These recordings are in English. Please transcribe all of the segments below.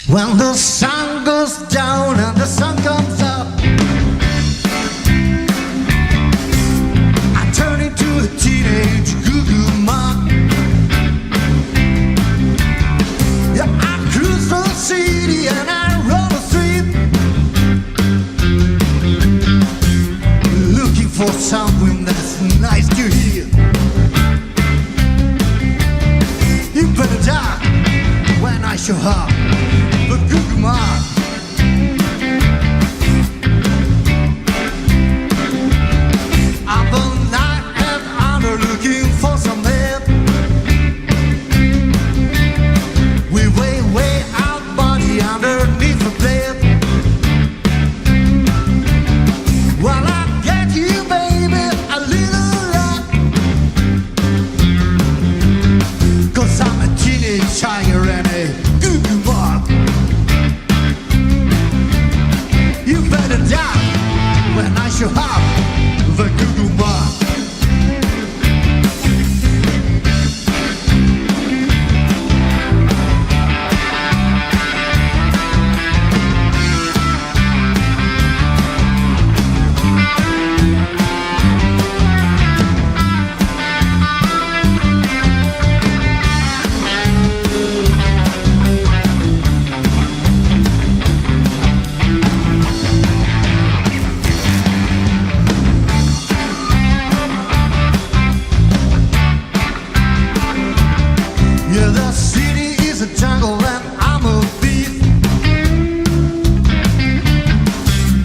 When the sun goes down and the sun comes up, I turn into a teenage goo-goo mock. Yeah, I cruise the city and I roll the street, looking for something that's nice to hear. You better die when I show up. But good mark. I'm the night and I'm looking for some help. We way out body underneath the bed. Well, I get you, baby, a little luck, 'cause I'm a teenage tiger and a goo-goo mark. You better die when I show up the goo-goo mark. Yeah, the city is a jungle and I'm a thief.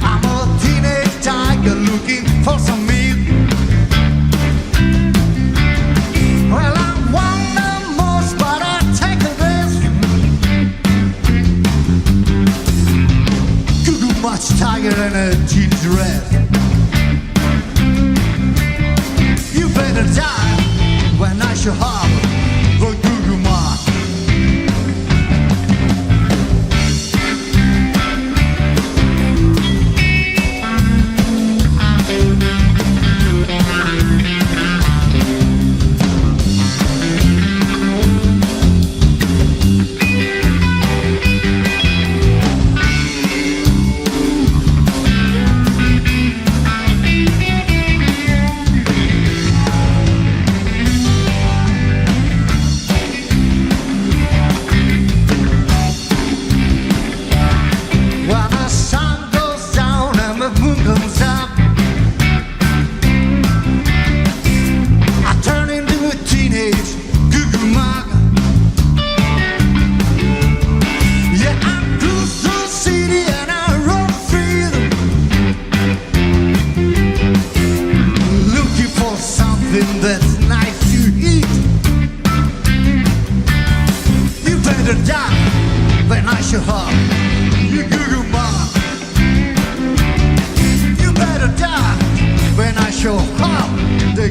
I'm a teenage tiger looking for some meat. Well, I want the most, but I take the risk. Goo-goo much tiger and a gingerette. You better die when I show up the goo-goo mark. When the sun goes down and the moon comes up, I turn into a teenage goo-goo mock. Yeah, I cruise the city and I roam free, looking for something that's nice to eat. You better die when I show up, you goo-goo mark. You better die when I show up, the